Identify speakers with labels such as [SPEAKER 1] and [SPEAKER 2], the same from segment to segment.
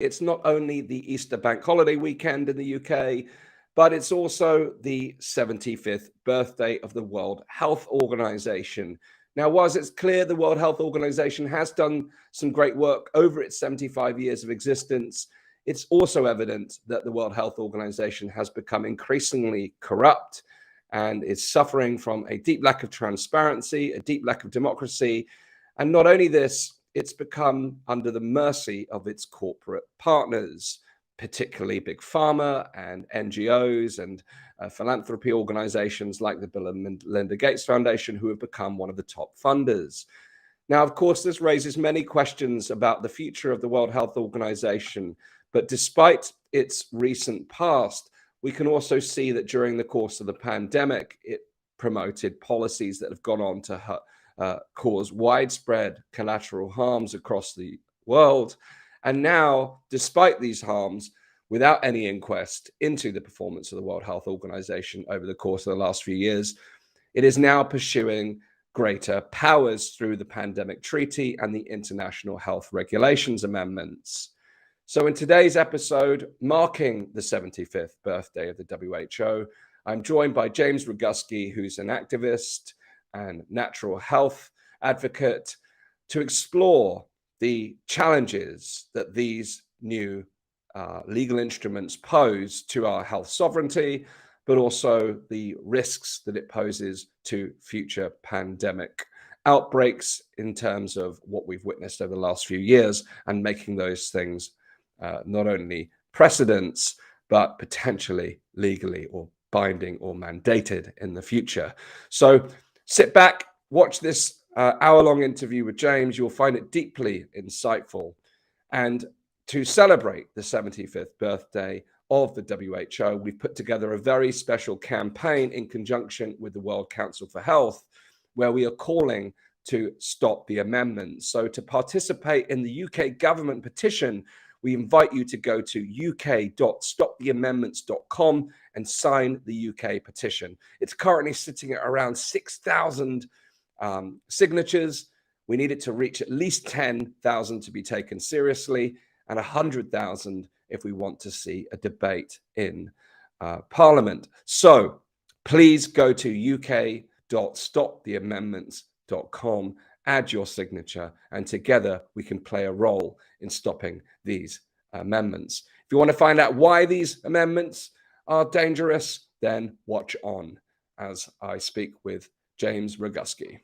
[SPEAKER 1] It's not only the Easter bank holiday weekend in the UK, but it's also the 75th birthday of the World Health Organization. Now, whilst it's clear the World Health Organization has done some great work over its 75 years of existence, it's also evident that the World Health Organization has become increasingly corrupt and is suffering from a deep lack of transparency, a deep lack of democracy. And not only this, it's become under the mercy of its corporate partners, particularly Big Pharma and NGOs and philanthropy organizations like the Bill and Melinda Gates Foundation, who have become one of the top funders. Now, of course, this raises many questions about the future of the World Health Organization. But despite its recent past, we can also see that during the course of the pandemic, it promoted policies that have gone on to cause widespread collateral harms across the world. And now, despite these harms, without any inquest into the performance of the World Health Organization over the course of the last few years, it is now pursuing greater powers through the Pandemic Treaty and the International Health Regulations Amendments. So in today's episode, marking the 75th birthday of the WHO, I'm joined by James Roguski, who's an activist and natural health advocate, to explore the challenges that these new legal instruments pose to our health sovereignty, but also the risks that it poses to future pandemic outbreaks in terms of what we've witnessed over the last few years, and making those things not only precedents, but potentially legally or binding or mandated in the future. So sit back, watch this hour-long interview with James. You'll find it deeply insightful. And to celebrate the 75th birthday of the WHO, we've put together a very special campaign in conjunction with the World Council for Health, where we are calling to stop the amendments. So to participate in the UK government petition, we invite you to go to uk.stoptheamendments.com and sign the UK petition. It's currently sitting at around 6,000 signatures. We need it to reach at least 10,000 to be taken seriously, and 100,000 if we want to see a debate in Parliament. So please go to uk.stoptheamendments.com, add your signature, and together we can play a role in stopping these amendments. If you want to find out why these amendments are dangerous, then watch on as I speak with James Roguski.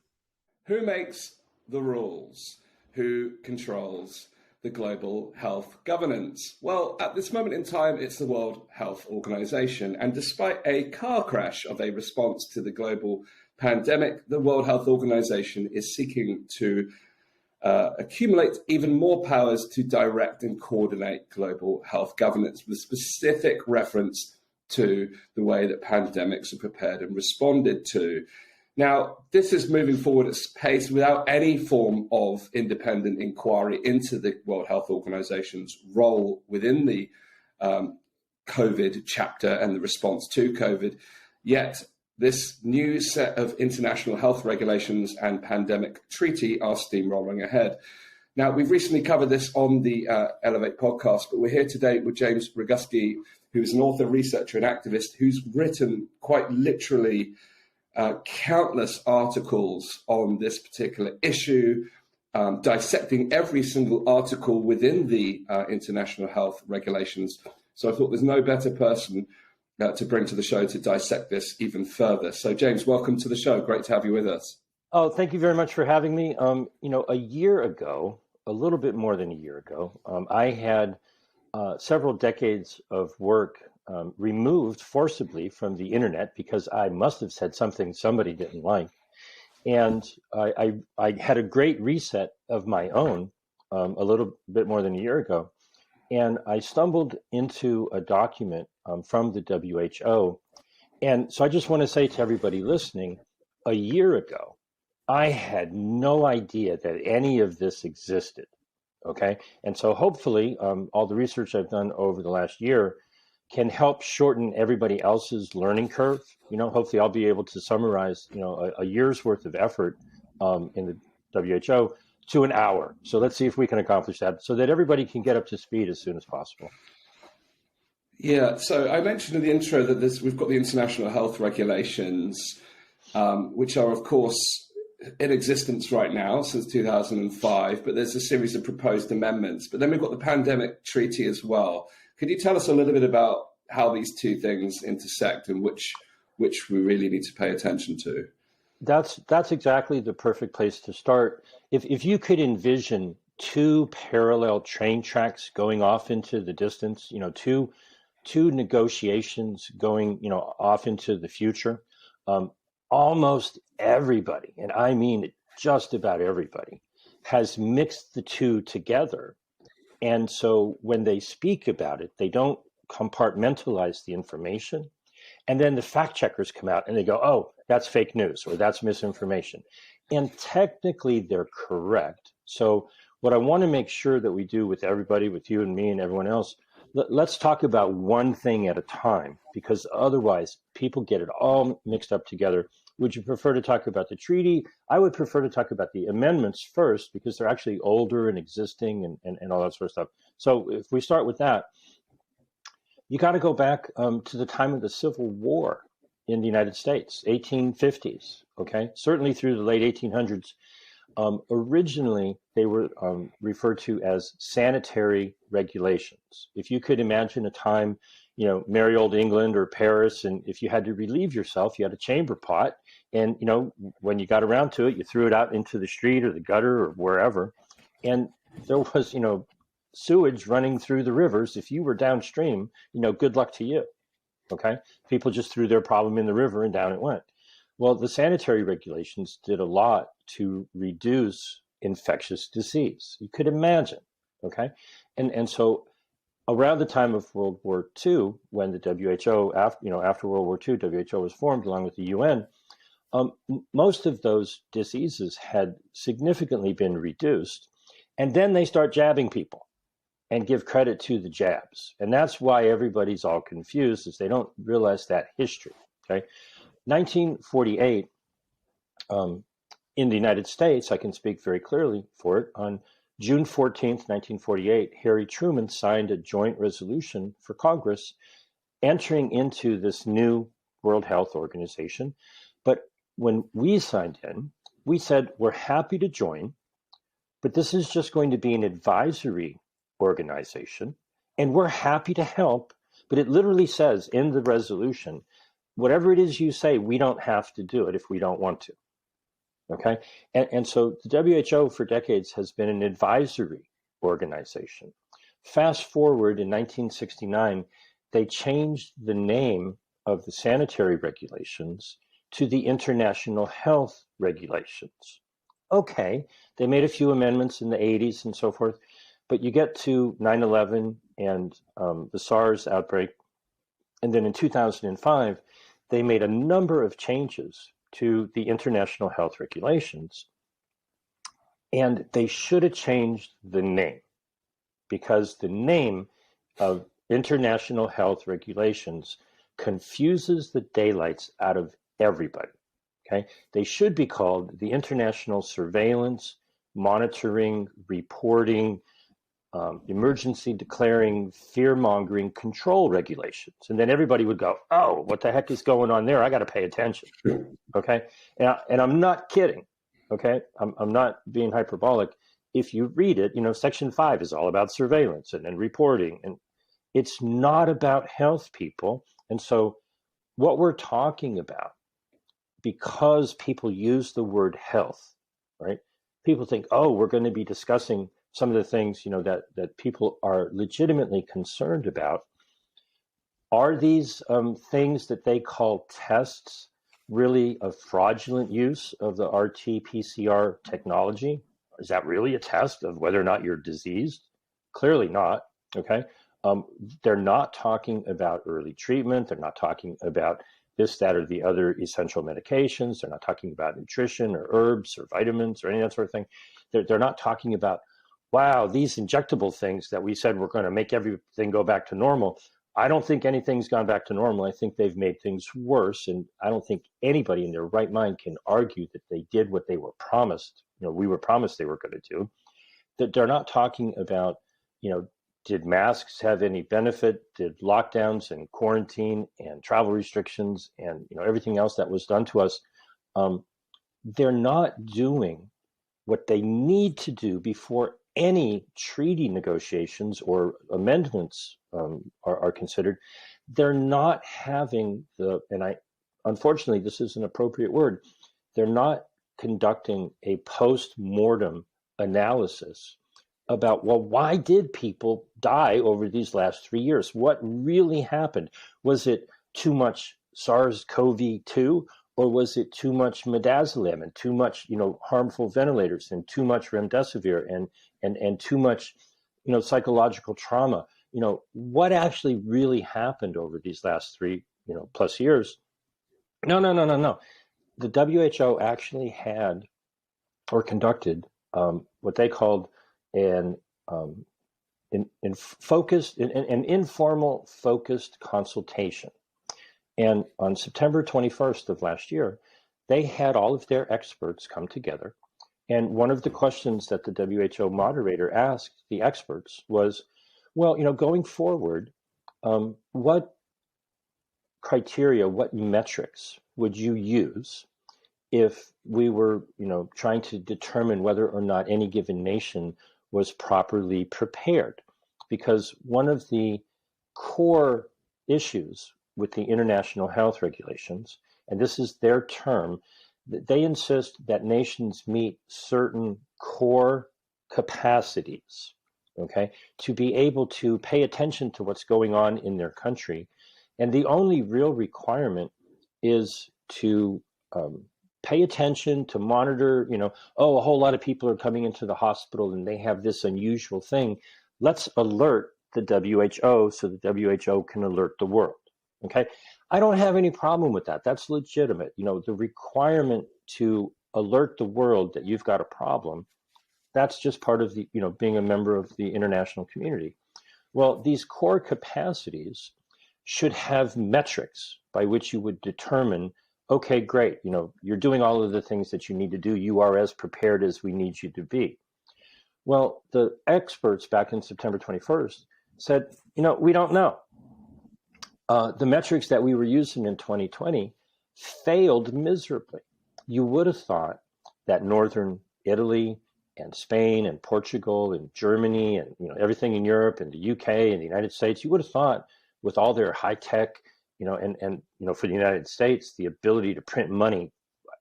[SPEAKER 1] Who makes the rules? Who controls the global health governance? Well, at this moment in time, it's the World Health Organization. And despite a car crash of a response to the global pandemic, the World Health Organization is seeking to accumulate even more powers to direct and coordinate global health governance, with specific reference to the way that pandemics are prepared and responded to. Now, this is moving forward at pace without any form of independent inquiry into the World Health Organization's role within the COVID chapter and the response to COVID. Yet, this new set of international health regulations and pandemic treaty are steamrolling ahead. Now, we've recently covered this on the Elevate podcast, but we're here today with James Roguski, who's an author, researcher, and activist who's written quite literally countless articles on this particular issue, dissecting every single article within the international health regulations. So I thought there's no better person to bring to the show to dissect this even further. So James, welcome to the show. Great to have you with us.
[SPEAKER 2] Oh, thank you very much for having me. A year ago, a little bit more than a year ago, I had several decades of work removed forcibly from the internet because I must have said something somebody didn't like. And I had a great reset of my own a little bit more than a year ago. And I stumbled into a document from the WHO. And so I just want to say to everybody listening, a year ago, I had no idea that any of this existed. Okay. And so hopefully all the research I've done over the last year can help shorten everybody else's learning curve. Hopefully I'll be able to summarize, a year's worth of effort in the WHO to an hour. So let's see if we can accomplish that so that everybody can get up to speed as soon as possible.
[SPEAKER 1] Yeah, so I mentioned in the intro that we've got the international health regulations, which are, of course, in existence right now since 2005, but there's a series of proposed amendments. But then we've got the pandemic treaty as well. Could you tell us a little bit about how these two things intersect and which we really need to pay attention to?
[SPEAKER 2] That's exactly the perfect place to start. If you could envision two parallel train tracks going off into the distance, two negotiations going, off into the future, almost everybody, and I mean just about everybody, has mixed the two together. And so when they speak about it, they don't compartmentalize the information. And then the fact checkers come out and they go, oh, that's fake news or that's misinformation. And technically they're correct. So what I want to make sure that we do with everybody, with you and me and everyone else, let's talk about one thing at a time, because otherwise people get it all mixed up together. Would you prefer to talk about the treaty? I would prefer to talk about the amendments first, because they're actually older and existing and all that sort of stuff. So if we start with that, you got to go back to the time of the Civil War in the United States, 1850s, okay? Certainly through the late 1800s. Originally, they were referred to as sanitary regulations. If you could imagine a time, merry old England or Paris, and if you had to relieve yourself, you had a chamber pot, and, when you got around to it, you threw it out into the street or the gutter or wherever, and there was, sewage running through the rivers. If you were downstream, good luck to you, okay? People just threw their problem in the river and down it went. Well, the sanitary regulations did a lot to reduce infectious disease. You could imagine, okay? And so around the time of World War II, when the WHO, after World War II, WHO was formed along with the UN, most of those diseases had significantly been reduced. And then they start jabbing people and give credit to the jabs. And that's why everybody's all confused, is they don't realize that history, okay? 1948, in the United States, I can speak very clearly for it, on June 14th, 1948, Harry Truman signed a joint resolution for Congress entering into this new World Health Organization. But when we signed in, we said, we're happy to join, but this is just going to be an advisory organization, and we're happy to help. But it literally says in the resolution, whatever it is you say, we don't have to do it if we don't want to. Okay. And so the WHO for decades has been an advisory organization. Fast forward in 1969, they changed the name of the sanitary regulations to the International Health Regulations. Okay. They made a few amendments in the 80s and so forth, but you get to 9/11 and the SARS outbreak. And then in 2005, they made a number of changes to the International Health Regulations, and they should have changed the name, because the name of International Health Regulations confuses the daylights out of everybody, okay? They should be called the International Surveillance, Monitoring, Reporting, Emergency Declaring, Fear-Mongering, Control Regulations. And then everybody would go, oh, what the heck is going on there? I got to pay attention, okay? And I'm not kidding, okay? I'm not being hyperbolic. If you read it, Section 5 is all about surveillance and reporting, and it's not about health, people. And so what we're talking about, because people use the word health, right? People think, oh, we're going to be discussing some of the things, that people are legitimately concerned about. Are these things that they call tests really a fraudulent use of the RT-PCR technology? Is that really a test of whether or not you're diseased? Clearly not, okay? They're not talking about early treatment. They're not talking about this, that, or the other essential medications. They're not talking about nutrition or herbs or vitamins or any of that sort of thing. They're not talking about, wow, these injectable things that we said were going to make everything go back to normal, I don't think anything's gone back to normal. I think they've made things worse. And I don't think anybody in their right mind can argue that they did what they were promised. We were promised they were going to do. That they're not talking about, did masks have any benefit? Did lockdowns and quarantine and travel restrictions and everything else that was done to us? They're not doing what they need to do before any treaty negotiations or amendments are considered. They're not having unfortunately, this is an appropriate word, they're not conducting a post-mortem analysis about, well, why did people die over these last 3 years? What really happened? Was it too much SARS-CoV-2, or was it too much midazolam and too much, harmful ventilators and too much remdesivir and too much, psychological trauma? What actually really happened over these last 3, plus years? No. The WHO actually had or conducted what they called an informal focused consultation. And on September 21st of last year, they had all of their experts come together. And one of the questions that the WHO moderator asked the experts was, well, going forward, what criteria, what metrics would you use if we were, trying to determine whether or not any given nation was properly prepared? Because one of the core issues with the international health regulations, and this is their term, they insist that nations meet certain core capacities, okay, to be able to pay attention to what's going on in their country. And the only real requirement is to pay attention, to monitor, a whole lot of people are coming into the hospital and they have this unusual thing. Let's alert the WHO so the WHO can alert the world. Okay, I don't have any problem with that. That's legitimate. The requirement to alert the world that you've got a problem, that's just part of the, being a member of the international community. Well, these core capacities should have metrics by which you would determine, okay, great, you're doing all of the things that you need to do. You are as prepared as we need you to be. Well, the experts back in September 21st said, we don't know. The metrics that we were using in 2020 failed miserably. You would have thought that Northern Italy and Spain and Portugal and Germany and everything in Europe and the UK and the United States, you would have thought with all their high tech, and for the United States, the ability to print money,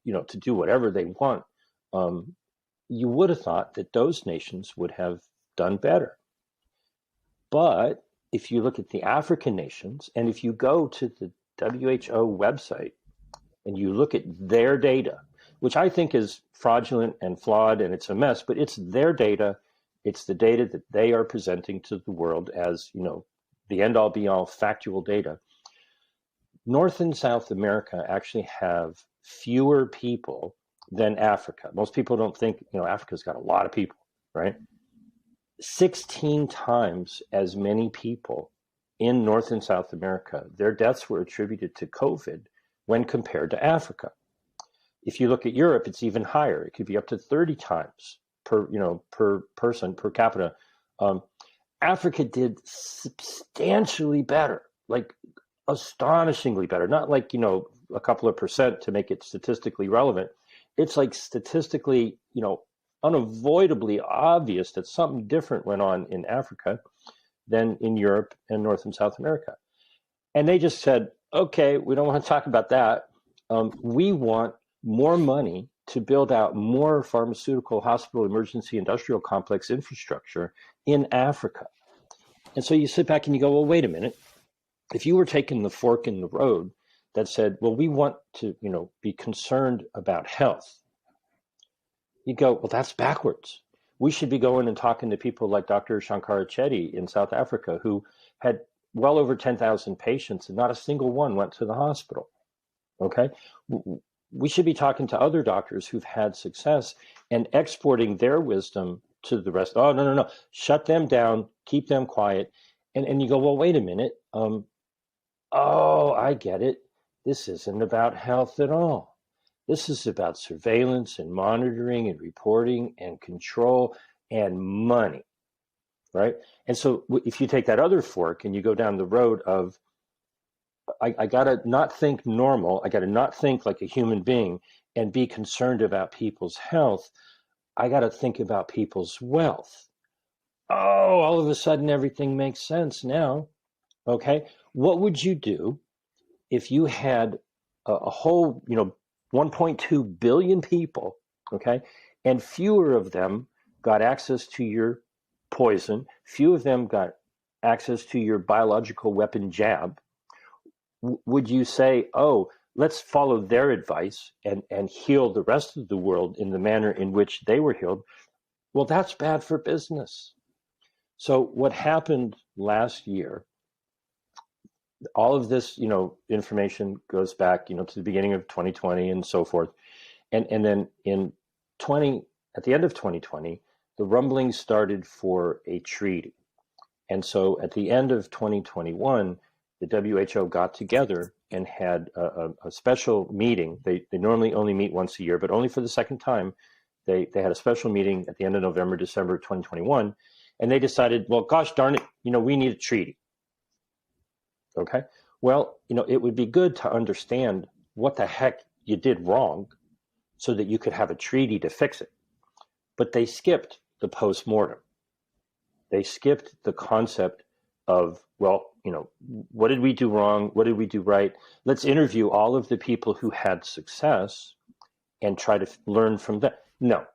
[SPEAKER 2] to do whatever they want, you would have thought that those nations would have done better. But if you look at the African nations, and if you go to the WHO website and you look at their data, which I think is fraudulent and flawed and it's a mess, but it's their data. It's the data that they are presenting to the world as, the end all be all factual data. North and South America actually have fewer people than Africa. Most people don't think, Africa's got a lot of people, right? 16 times as many people in North and South America, their deaths were attributed to COVID when compared to Africa. If you look at Europe, it's even higher. It could be up to 30 times per person, per capita. Africa did substantially better, like astonishingly better, not like, a couple of percent to make it statistically relevant. It's like statistically, unavoidably obvious that something different went on in Africa than in Europe and North and South America. And they just said, okay, we don't want to talk about that. We want more money to build out more pharmaceutical, hospital, emergency, industrial complex infrastructure in Africa. And so you sit back and you go, well, wait a minute. If you were taking the fork in the road that said, well, we want to, be concerned about health, you go, well, that's backwards. We should be going and talking to people like Dr. Shankara Chetty in South Africa, who had well over 10,000 patients and not a single one went to the hospital. Okay. We should be talking to other doctors who've had success and exporting their wisdom to the rest. Oh, no. Shut them down, keep them quiet, And you go, well, wait a minute. Oh, I get it. This isn't about health at all. This is about surveillance and monitoring and reporting and control and money, right? And so if you take that other fork and you go down the road of, I got to not think normal, I got to not think like a human being and be concerned about people's health. I got to think about people's wealth. Oh, all of a sudden everything makes sense now. Okay. What would you do if you had a whole, 1.2 billion people, okay, and fewer of them got access to your poison, few of them got access to your biological weapon jab? Would you say, oh, let's follow their advice and heal the rest of the world in the manner in which they were healed? Well, that's bad for business. So what happened last year, all of this, information goes back, to the beginning of 2020 and so forth. And then at the end of 2020, the rumblings started for a treaty. And so at the end of 2021, the WHO got together and had a special meeting. They normally only meet once a year, but only for the second time. They had a special meeting at the end of November, December 2021. And they decided, well, gosh darn it, we need a treaty. Okay. Well, it would be good to understand what the heck you did wrong so that you could have a treaty to fix it. But they skipped the post-mortem. They skipped the concept of, well, what did we do wrong? What did we do right? Let's interview all of the people who had success and try to learn from them. No,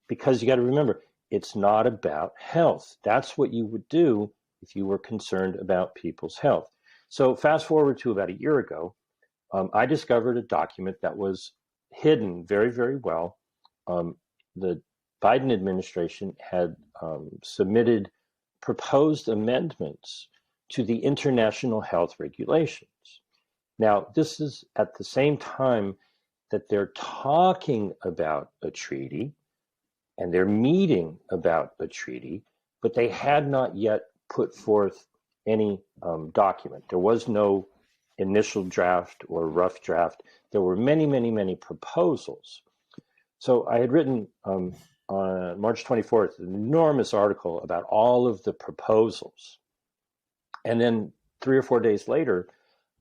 [SPEAKER 2] because you got to remember, it's not about health. That's what you would do if you were concerned about people's health. So fast forward to about a year ago, I discovered a document that was hidden very, very well. The Biden administration had submitted proposed amendments to the international health regulations. Now, this is at the same time that they're talking about a treaty and they're meeting about a treaty, but they had not yet put forth any document. There was no initial draft or rough draft. There were many, many, many proposals. So I had written on March 24th an enormous article about all of the proposals. And then 3 or 4 days later,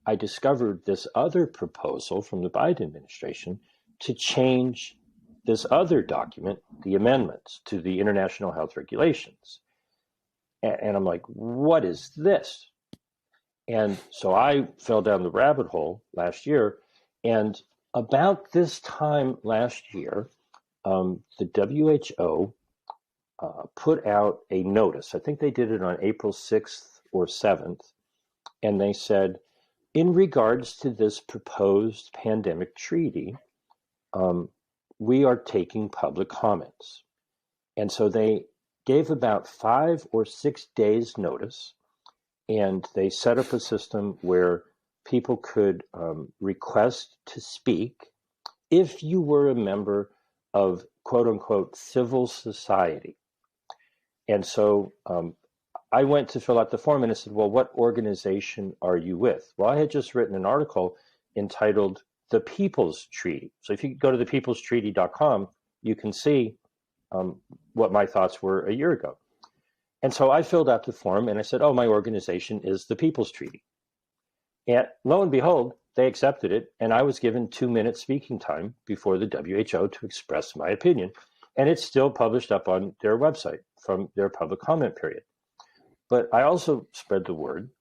[SPEAKER 2] I discovered this other proposal from the Biden administration to change this other document, the amendments to the international health regulations. And I'm like, what is this? And so I fell down the rabbit hole last year. And about this time last year, the WHO put out a notice. I think they did it on April 6th or 7th. And they said, in regards to this proposed pandemic treaty, we are taking public comments. And so they gave about 5 or 6 days notice, and they set up a system where people could request to speak if you were a member of quote unquote civil society. And so I went to fill out the form and I said, well, what organization are you with? Well, I had just written an article entitled The People's Treaty. So if you go to thepeoplestreaty.com, you can see what my thoughts were a year ago. And so I filled out the form and I said, oh, my organization is the People's Treaty. And lo and behold, they accepted it. And I was given 2 minutes speaking time before the WHO to express my opinion. And it's still published up on their website from their public comment period. But I also spread the word.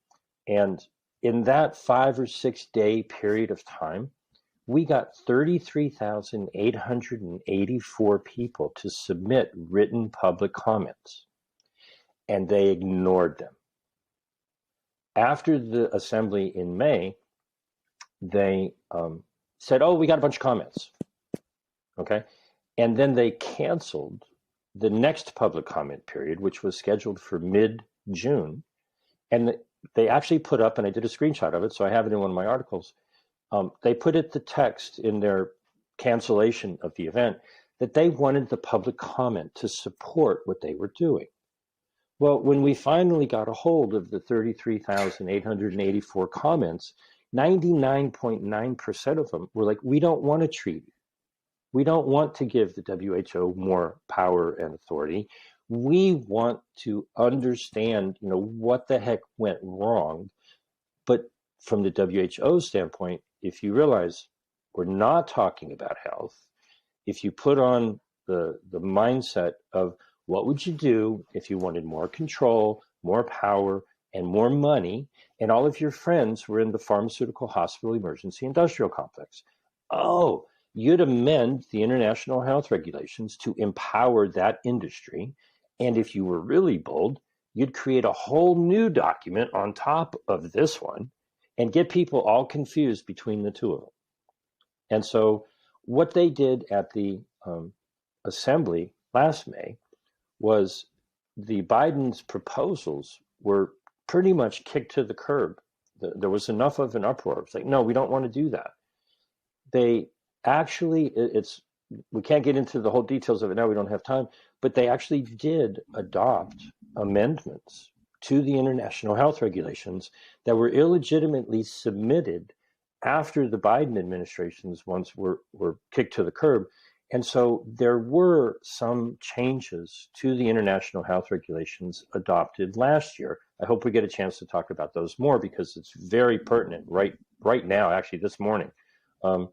[SPEAKER 2] And in that 5 or 6 day period of time, we got 33,884 people to submit written public comments, and they ignored them. After the assembly in May, they said, oh, we got a bunch of comments, okay? And then they canceled the next public comment period, which was scheduled for mid-June, and they actually put up, and I did a screenshot of it, so I have it in one of my articles, they put the text in their cancellation of the event that they wanted the public comment to support what they were doing. Well, when we finally got a hold of the 33,884 comments, 99.9% of them were like, we don't want a treaty. We don't want to give the WHO more power and authority. We want to understand, what the heck went wrong. But from the WHO standpoint, if you realize we're not talking about health, if you put on the mindset of what would you do if you wanted more control, more power, and more money, and all of your friends were in the pharmaceutical hospital emergency industrial complex? Oh, you'd amend the international health regulations to empower that industry. And if you were really bold, you'd create a whole new document on top of this one and get people all confused between the two of them. And so what they did at the assembly last May was the Biden's proposals were pretty much kicked to the curb. There was enough of an uproar. It's like, no, we don't want to do that. They actually, we can't get into the whole details of it now, we don't have time, but they actually did adopt amendments to the international health regulations that were illegitimately submitted after the Biden administration's ones were kicked to the curb. And so there were some changes to the international health regulations adopted last year. I hope we get a chance to talk about those more because it's very pertinent right now, actually this morning. And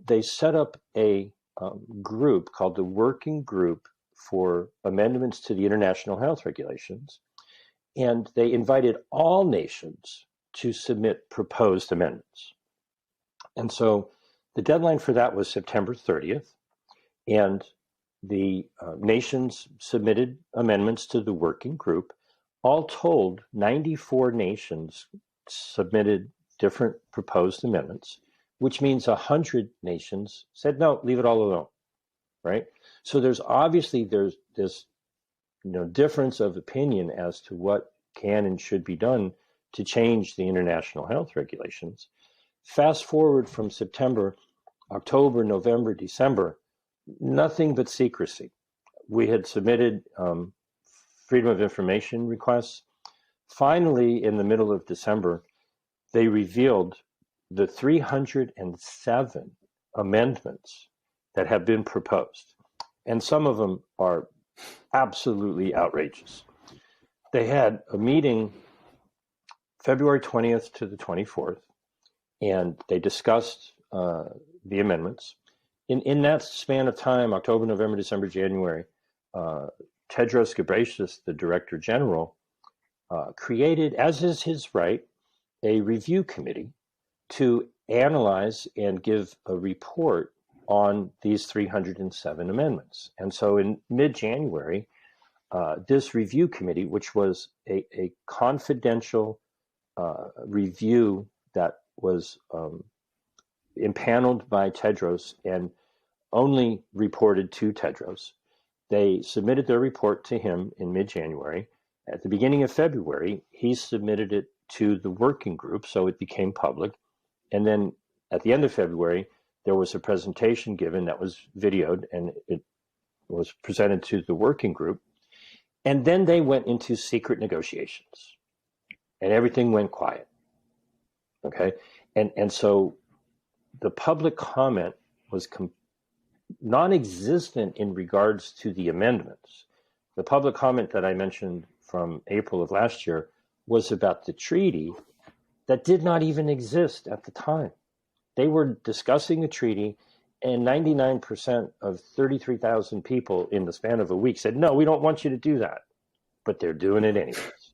[SPEAKER 2] they set up a group called the Working Group for Amendments to the International Health Regulations. And they invited all nations to submit proposed amendments. And so the deadline for that was September 30th. And the nations submitted amendments to the working group. All told, 94 nations submitted different proposed amendments, which means 100 nations said, no, leave it all alone, right? So there's this difference of opinion as to what can and should be done to change the international health regulations. Fast forward from September, October, November, December, nothing but secrecy. We had submitted freedom of information requests. Finally, in the middle of December, they revealed the 307 amendments that have been proposed. And some of them are absolutely outrageous. They had a meeting February 20th to the 24th, and they discussed the amendments. In that span of time, October, November, December, January, Tedros Ghebreyesus, the Director General, created, as is his right, a review committee to analyze and give a report on these 307 amendments. And so in mid-January, this review committee, which was a confidential review that was impaneled by Tedros and only reported to Tedros, they submitted their report to him in mid-January. At the beginning of February, he submitted it to the working group, so it became public. And then at the end of February, there was a presentation given that was videoed, and it was presented to the working group. And then they went into secret negotiations, and everything went quiet. Okay, and so the public comment was non-existent in regards to the amendments. The public comment that I mentioned from April of last year was about the treaty that did not even exist at the time. They were discussing a treaty, and 99% of 33,000 people in the span of a week said, no, we don't want you to do that. But they're doing it anyways.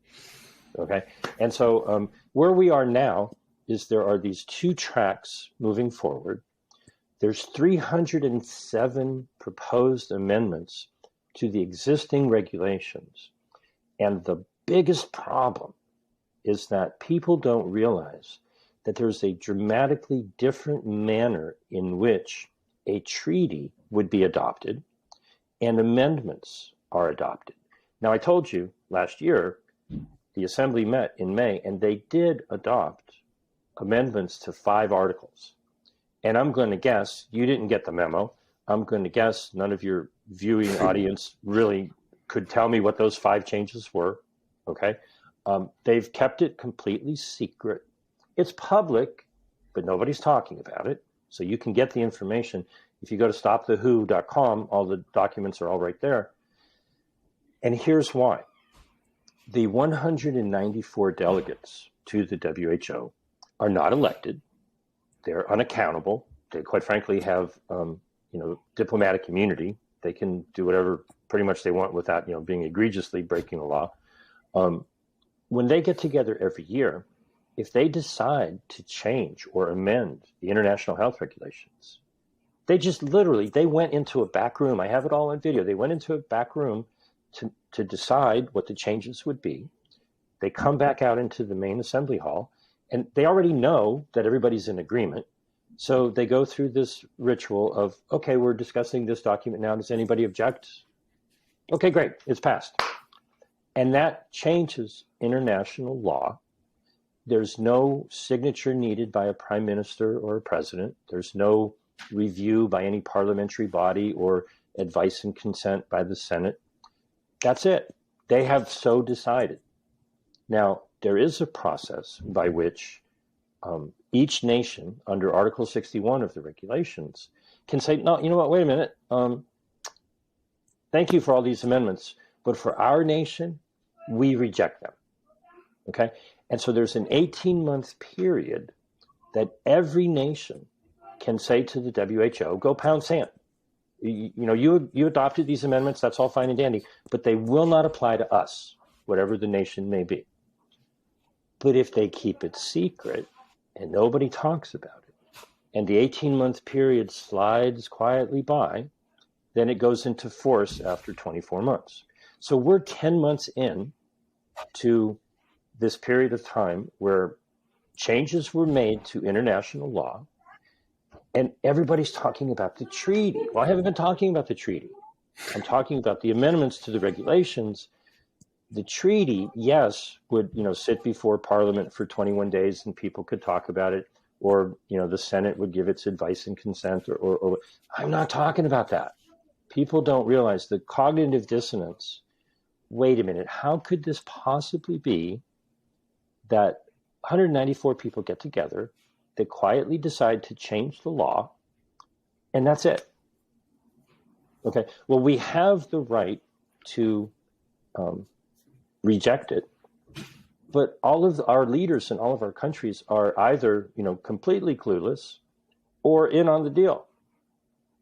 [SPEAKER 2] Okay? And so where we are now is there are these two tracks moving forward. There's 307 proposed amendments to the existing regulations. And the biggest problem is that people don't realize that there's a dramatically different manner in which a treaty would be adopted and amendments are adopted. Now, I told you last year, the Assembly met in May, and they did adopt amendments to 5 articles. And I'm going to guess you didn't get the memo. I'm going to guess none of your viewing audience really could tell me what those 5 changes were. Okay. They've kept it completely secret. It's public, but nobody's talking about it. So you can get the information. If you go to stopthewho.com, all the documents are all right there. And here's why. The 194 delegates to the WHO are not elected. They're unaccountable. They, quite frankly, have diplomatic immunity. They can do whatever pretty much they want without being egregiously breaking the law. When they get together every year, if they decide to change or amend the international health regulations, they just literally, they went into a back room. I have it all on video. They went into a back room to decide what the changes would be. They come back out into the main assembly hall, and they already know that everybody's in agreement. So they go through this ritual of, okay, we're discussing this document now. Does anybody object? Okay, great. It's passed. And that changes international law. There's no signature needed by a prime minister or a president. There's no review by any parliamentary body or advice and consent by the Senate. That's it. They have so decided. Now, there is a process by which each nation, under Article 61 of the regulations, can say, no, you know what, wait a minute. Thank you for all these amendments, but for our nation, we reject them. Okay? And so there's an 18-month period that every nation can say to the WHO, go pound sand. You adopted these amendments, that's all fine and dandy, but they will not apply to us, whatever the nation may be. But if they keep it secret and nobody talks about it, and the 18-month period slides quietly by, then it goes into force after 24 months. So we're 10 months in to this period of time where changes were made to international law, and everybody's talking about the treaty. Well, I haven't been talking about the treaty. I'm talking about the amendments to the regulations. The treaty, yes, would sit before Parliament for 21 days and people could talk about it, or the Senate would give its advice and consent, or I'm not talking about that. People don't realize the cognitive dissonance. Wait a minute, how could this possibly be that 194 people get together, they quietly decide to change the law, and that's it? Okay, well, we have the right to reject it, but all of our leaders in all of our countries are either completely clueless or in on the deal.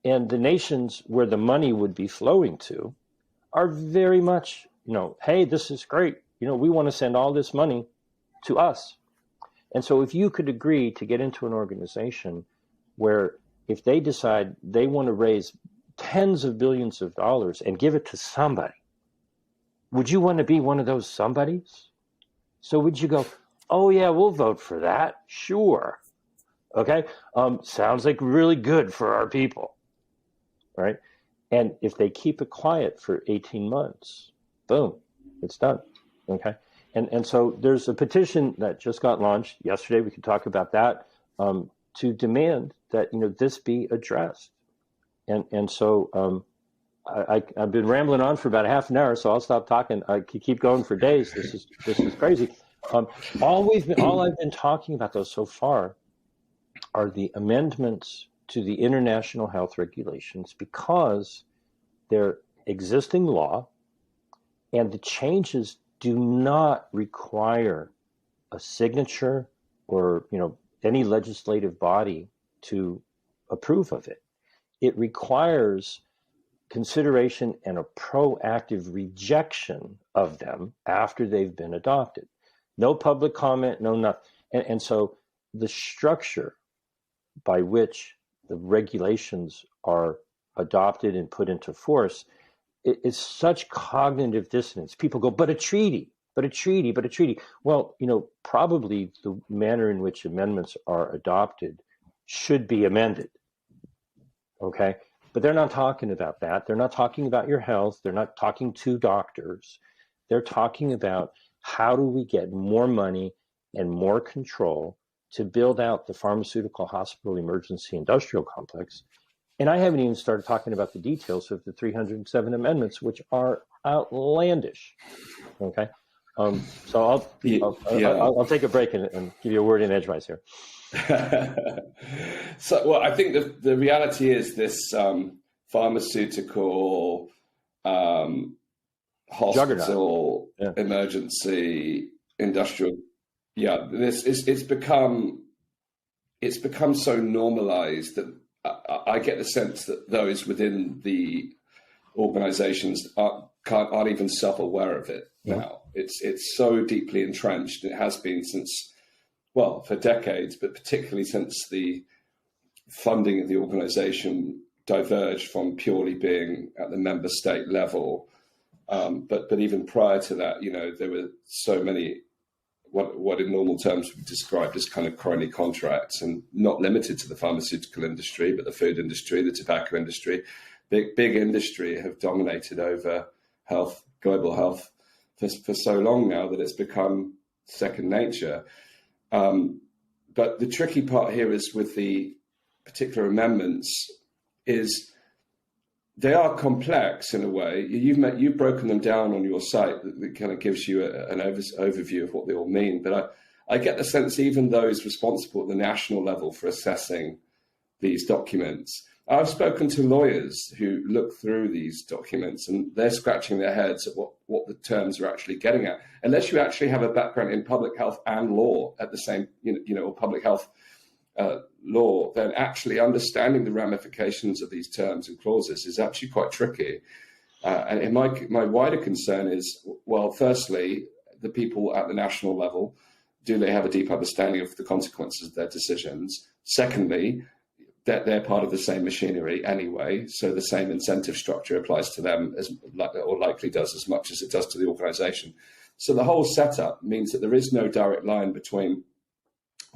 [SPEAKER 2] And the nations where the money would be flowing to are very much, hey, this is great. We want to send all this money to us. And so if you could agree to get into an organization where if they decide they want to raise tens of billions of dollars and give it to somebody, would you want to be one of those somebodies? So would you go, oh yeah, we'll vote for that. Sure. Okay. Sounds like really good for our people. Right. And if they keep it quiet for 18 months, boom, it's done. Okay. And so there's a petition that just got launched yesterday. We could talk about that, to demand that, this be addressed. And so I've been rambling on for about a half an hour, so I'll stop talking. I could keep going for days. This is crazy. All I've been talking about though so far are the amendments to the international health regulations, because they're existing law, and the changes do not require a signature or any legislative body to approve of it. It requires consideration and a proactive rejection of them after they've been adopted. No public comment, no nothing. And so the structure by which the regulations are adopted and put into force is such cognitive dissonance. People go, but a treaty. Well, probably the manner in which amendments are adopted should be amended. Okay? But they're not talking about that. They're not talking about your health. They're not talking to doctors. They're talking about how do we get more money and more control to build out the pharmaceutical hospital emergency industrial complex And I haven't even started talking about the details of the 307 amendments, which are outlandish. Okay. So I'll take a break and give you a word in edgewise here.
[SPEAKER 1] So, well, I think the reality is this pharmaceutical, hospital, emergency, industrial, it's become so normalized that I get the sense that those within the organizations aren't even self-aware of it now. It's so deeply entrenched. It has been since, well, for decades, but particularly since the funding of the organization diverged from purely being at the member state level. But even prior to that, there were so many what in normal terms would be described as kind of crony contracts, and not limited to the pharmaceutical industry, but the food industry, the tobacco industry. Big industry have dominated over health, global health, for so long now that it's become second nature. But the tricky part here is with the particular amendments is they are complex in a way. You've broken them down on your site that kind of gives you an overview of what they all mean. But I get the sense even those responsible at the national level for assessing these documents, I've spoken to lawyers who look through these documents and they're scratching their heads at what the terms are actually getting at. Unless you actually have a background in public health and law at the same, or public health law, then actually understanding the ramifications of these terms and clauses is actually quite tricky. And my wider concern is, well, firstly, the people at the national level, do they have a deep understanding of the consequences of their decisions? Secondly, that they're part of the same machinery anyway, so the same incentive structure applies to them or likely does as much as it does to the organization. So the whole setup means that there is no direct line between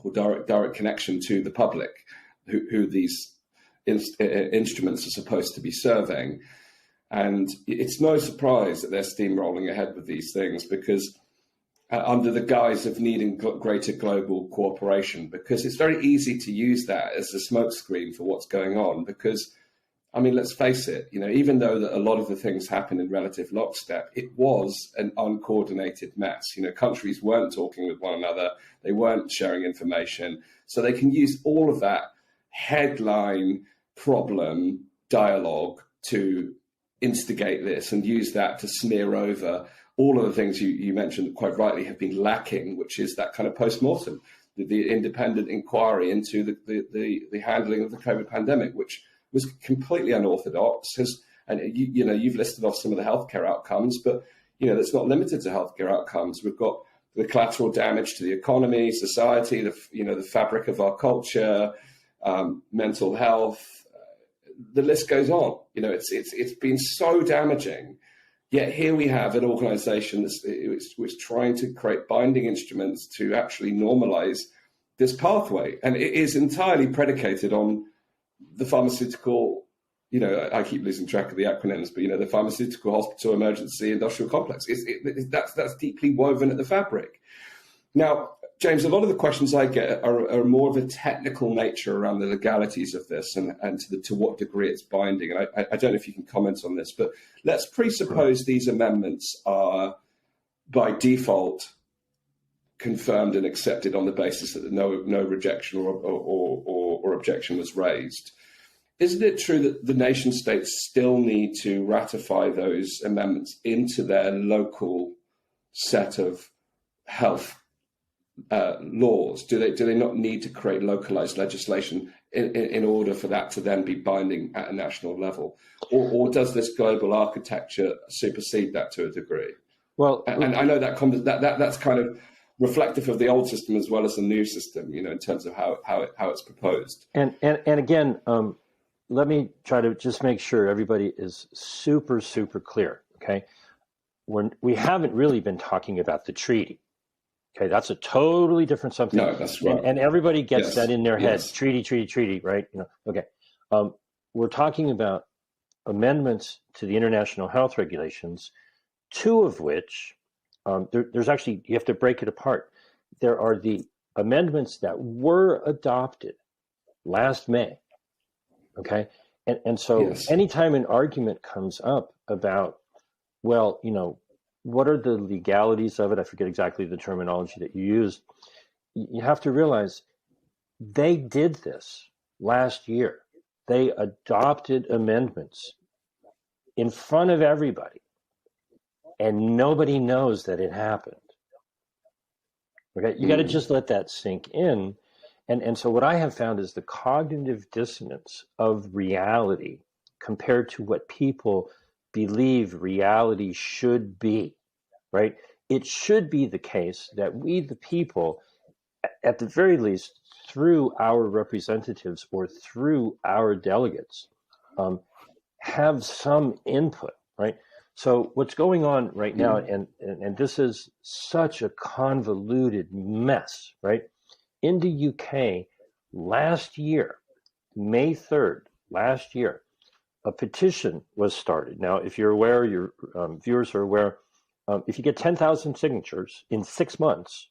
[SPEAKER 1] or direct connection to the public who these instruments are supposed to be serving. And it's no surprise that they're steamrolling ahead with these things because under the guise of needing greater global cooperation, because it's very easy to use that as a smokescreen for what's going on. Because, I mean, let's face it, even though that a lot of the things happen in relative lockstep, it was an uncoordinated mess. Countries weren't talking with one another. They weren't sharing information. So they can use all of that headline problem dialogue to instigate this and use that to smear over all of the things you mentioned quite rightly have been lacking, which is that kind of post-mortem, the independent inquiry into the handling of the COVID pandemic, which was completely unorthodox. You've listed off some of the healthcare outcomes, but that's not limited to healthcare outcomes. We've got the collateral damage to the economy, society, the fabric of our culture, mental health. The list goes on. It's been so damaging. Yet here we have an organization that's trying to create binding instruments to actually normalize this pathway. And it is entirely predicated on the pharmaceutical, I keep losing track of the acronyms, but, the pharmaceutical hospital emergency industrial complex. That's deeply woven at the fabric. Now, James, a lot of the questions I get are more of a technical nature around the legalities of this and to what degree it's binding. And I don't know if you can comment on this, but let's presuppose these amendments are by default confirmed and accepted on the basis that no rejection or objection was raised. Isn't it true that the nation states still need to ratify those amendments into their local set of health laws? Do they not need to create localized legislation in order for that to then be binding at a national level, or does this global architecture supersede that to a degree? Well, and I know that's kind of reflective of the old system as well as the new system, in terms of how it's proposed.
[SPEAKER 2] And again, let me try to just make sure everybody is super clear. Okay, we haven't really been talking about the treaty. Okay, that's a totally different something.
[SPEAKER 1] No, that's right.
[SPEAKER 2] And everybody gets that in their head. Treaty, right? Okay. We're talking about amendments to the international health regulations, two of which there's actually, you have to break it apart. There are the amendments that were adopted last May. Okay. And so
[SPEAKER 1] Yes.
[SPEAKER 2] anytime an argument comes up about, well, what are the legalities of it? I forget exactly the terminology that you used. You have to realize they did this last year. They adopted amendments in front of everybody, and nobody knows that it happened. Okay, you got to just let that sink in. And so what I have found is the cognitive dissonance of reality compared to what people believe reality should be, right? It should be the case that we, the people, at the very least, through our representatives or through our delegates, have some input, right? So what's going on right now, and this is such a convoluted mess, right? In the UK last year, May 3rd, last year, a petition was started. Now, if you're aware, your viewers are aware, if you get 10,000 signatures in 6 months,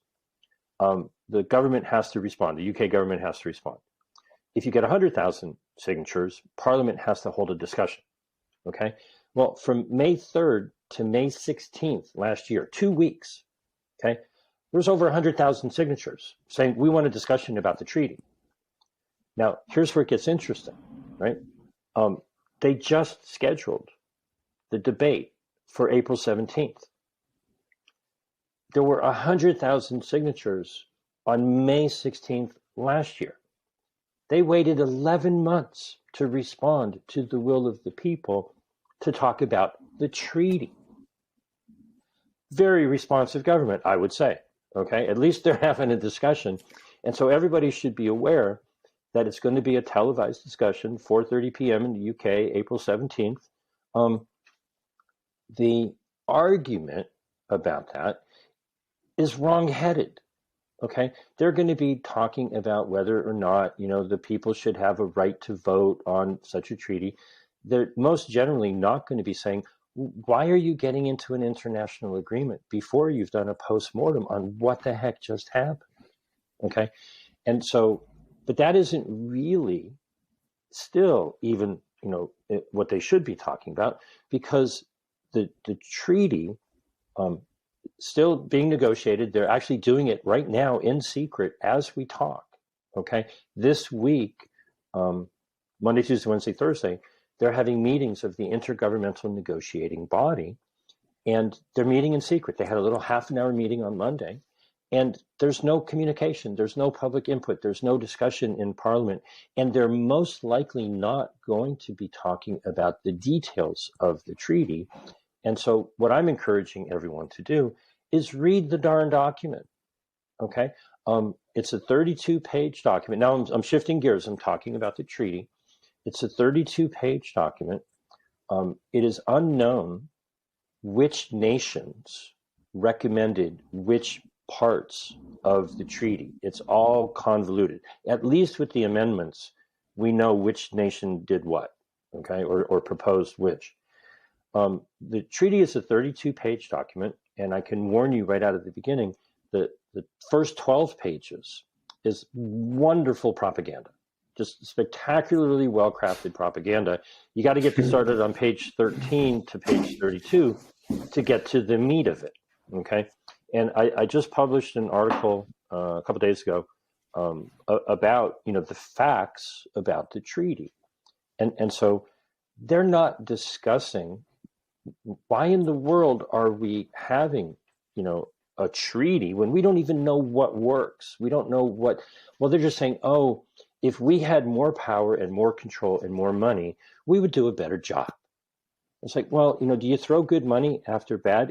[SPEAKER 2] the government has to respond. The UK government has to respond. If you get 100,000 signatures, Parliament has to hold a discussion. Okay? Well, from May 3rd to May 16th last year, 2 weeks, okay, there was over 100,000 signatures saying we want a discussion about the treaty. Now, here's where it gets interesting, right? They just scheduled the debate for April 17th. There were 100,000 signatures on May 16th last year. They waited 11 months to respond to the will of the people to talk about the treaty. Very responsive government, I would say. Okay, at least they're having a discussion. And so everybody should be aware that it's going to be a televised discussion, 4:30 p.m. in the UK, April 17th. The argument about that is wrong-headed. Okay, they're going to be talking about whether or not, the people should have a right to vote on such a treaty. They're most generally not going to be saying, why are you getting into an international agreement before you've done a post-mortem on what the heck just happened? Okay, and so, but that isn't really still even, what they should be talking about, because the treaty, still being negotiated. They're actually doing it right now in secret as we talk. Okay, this week, Monday, Tuesday, Wednesday, Thursday, they're having meetings of the Intergovernmental Negotiating Body, and they're meeting in secret. They had a little half-an-hour meeting on Monday, and there's no communication, there's no public input, there's no discussion in Parliament, and they're most likely not going to be talking about the details of the treaty. And so what I'm encouraging everyone to do is read the darn document, okay? It's a 32-page document. Now I'm shifting gears. I'm talking about the treaty. It's a 32-page document. It is unknown which nations recommended which parts of the treaty. It's all convoluted. At least with the amendments, we know which nation did what, okay, or proposed which. The treaty is a 32-page document, and I can warn you right out of the beginning that the first 12 pages is wonderful propaganda, just spectacularly well-crafted propaganda. You got to get started on page 13 to page 32 to get to the meat of it, okay? And I just published an article a couple days ago about, the facts about the treaty. And so they're not discussing why in the world are we having, a treaty when we don't even know what works? We don't know what, well, they're just saying, oh, if we had more power and more control and more money, we would do a better job. It's like, well, do you throw good money after bad?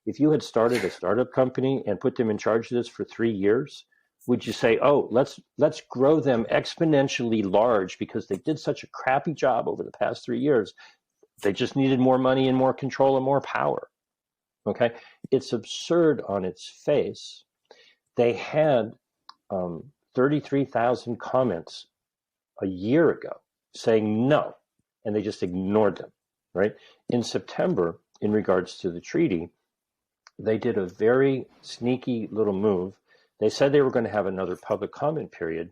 [SPEAKER 2] If you had started a startup company and put them in charge of this for 3 years, would you say, oh, let's grow them exponentially large because they did such a crappy job over the past 3 years? They just needed more money and more control and more power. Okay, it's absurd on its face. They had 33,000 comments a year ago saying no, and they just ignored them, right? In September, in regards to the treaty, they did a very sneaky little move. They said they were going to have another public comment period,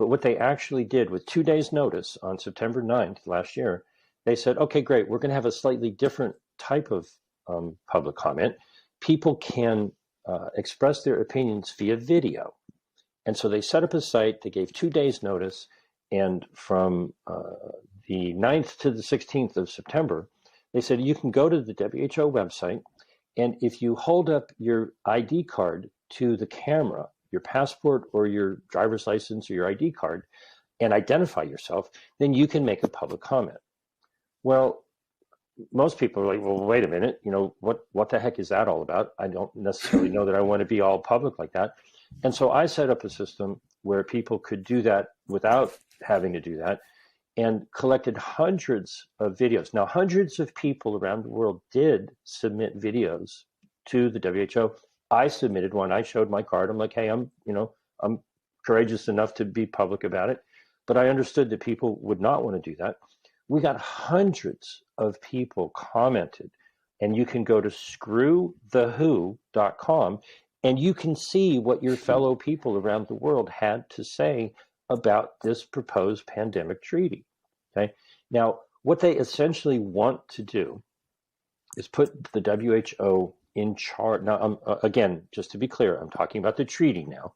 [SPEAKER 2] But what they actually did with 2 days notice on September 9th last year, they said, okay, great, we're going to have a slightly different type of public comment. People can express their opinions via video. And so they set up a site, they gave 2 days notice, and from the 9th to the 16th of September, they said you can go to the WHO website, and if you hold up your ID card to the camera, your passport or your driver's license or your ID card, and identify yourself, then you can make a public comment. Well, most people are like, well, wait a minute, what the heck is that all about? I don't necessarily know that I want to be all public like that. And so I set up a system where people could do that without having to do that, and collected hundreds of videos. Now, hundreds of people around the world did submit videos to the WHO. I submitted one. I showed my card. I'm like, hey, I'm courageous enough to be public about it. But I understood that people would not want to do that. We got hundreds of people commented, and you can go to screwthewho.com and you can see what your fellow people around the world had to say about this proposed pandemic treaty. Okay. Now, what they essentially want to do is put the WHO in charge. Now, again, just to be clear, I'm talking about the treaty now.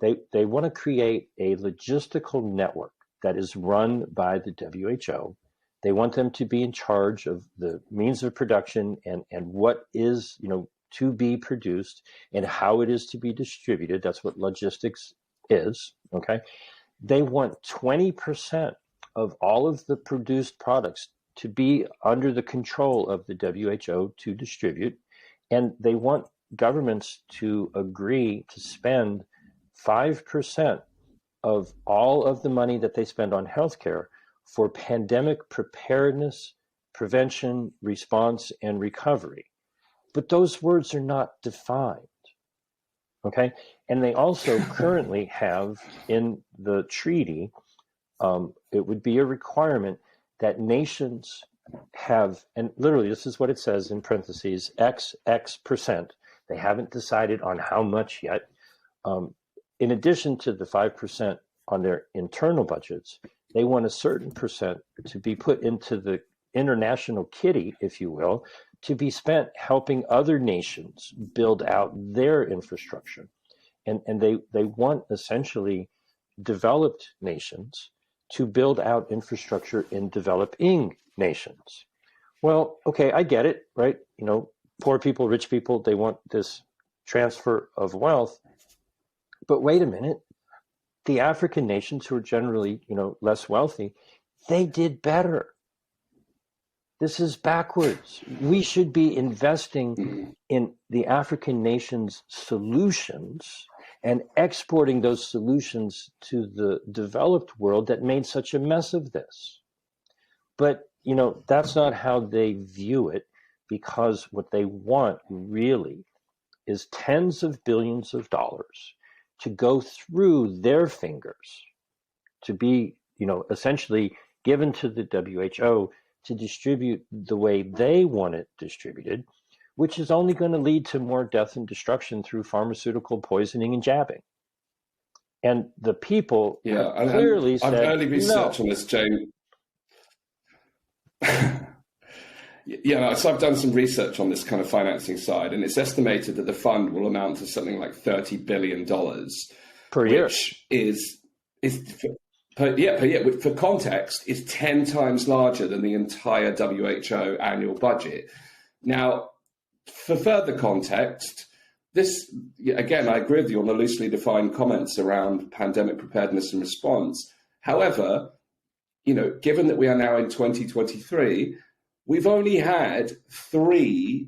[SPEAKER 2] They want to create a logistical network that is run by the WHO. They want them to be in charge of the means of production and what is, to be produced and how it is to be distributed. That's what logistics is. Okay. They want 20% of all of the produced products to be under the control of the WHO to distribute. And they want governments to agree to spend 5% of all of the money that they spend on healthcare for pandemic preparedness, prevention, response, and recovery. But those words are not defined. Okay. And they also currently have in the treaty, it would be a requirement that nations have, and literally this is what it says in parentheses, XX%. They haven't decided on how much yet. In addition to the 5% on their internal budgets, they want a certain percent to be put into the international kitty, if you will, to be spent helping other nations build out their infrastructure. And they want essentially developed nations to build out infrastructure in developing nations. Well, okay, I get it, right? Poor people, rich people, they want this transfer of wealth. But wait a minute, the African nations who are generally, less wealthy, they did better. This is backwards. We should be investing in the African nations' solutions and exporting those solutions to the developed world that made such a mess of this. But, that's not how they view it, because what they want really is tens of billions of dollars to go through their fingers, to be, essentially given to the WHO to distribute the way they want it distributed, which is only going to lead to more death and destruction through pharmaceutical poisoning and jabbing. And the people clearly said,
[SPEAKER 1] I've early research on this, Jane. So I've done some research on this kind of financing side, and it's estimated that the fund will amount to something like $30 billion
[SPEAKER 2] per year,
[SPEAKER 1] which is per year, which for context is 10 times larger than the entire WHO annual budget. Now, for further context, this, again, I agree with you on the loosely defined comments around pandemic preparedness and response. However, given that we are now in 2023, we've only had 3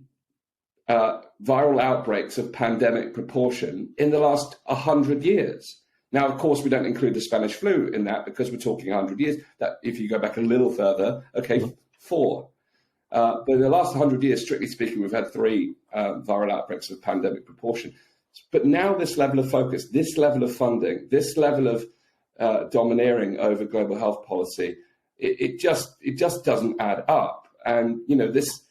[SPEAKER 1] viral outbreaks of pandemic proportion in the last 100 years. Now, of course, we don't include the Spanish flu in that because we're talking 100 years. That if you go back a little further, 4. But in the last 100 years, strictly speaking, we've had 3 viral outbreaks of pandemic proportion. But now this level of focus, this level of funding, this level of domineering over global health policy, it just doesn't add up. And this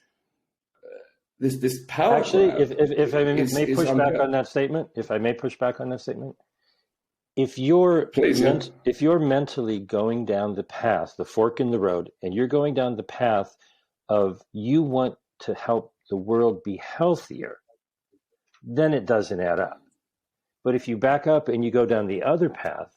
[SPEAKER 1] power.
[SPEAKER 2] Actually, if I may push back on that statement, if you're
[SPEAKER 1] Please, yeah.
[SPEAKER 2] if you're mentally going down the path, the fork in the road, and you're going down the path of you want to help the world be healthier, then it doesn't add up. But if you back up and you go down the other path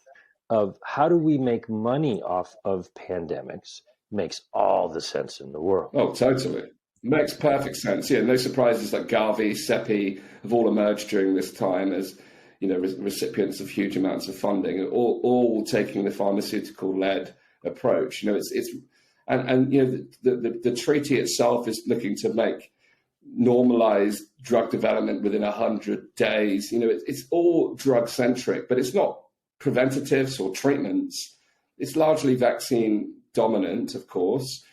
[SPEAKER 2] of how do we make money off of pandemics, makes all the sense in the world.
[SPEAKER 1] Oh, totally. Makes perfect sense. Yeah, no surprises that Garvey, Seppi have all emerged during this time as, recipients of huge amounts of funding, all taking the pharmaceutical-led approach. The treaty itself is looking to make normalize drug development within 100 days. It's all drug centric, but it's not preventatives or treatments. It's largely vaccine dominant, of course.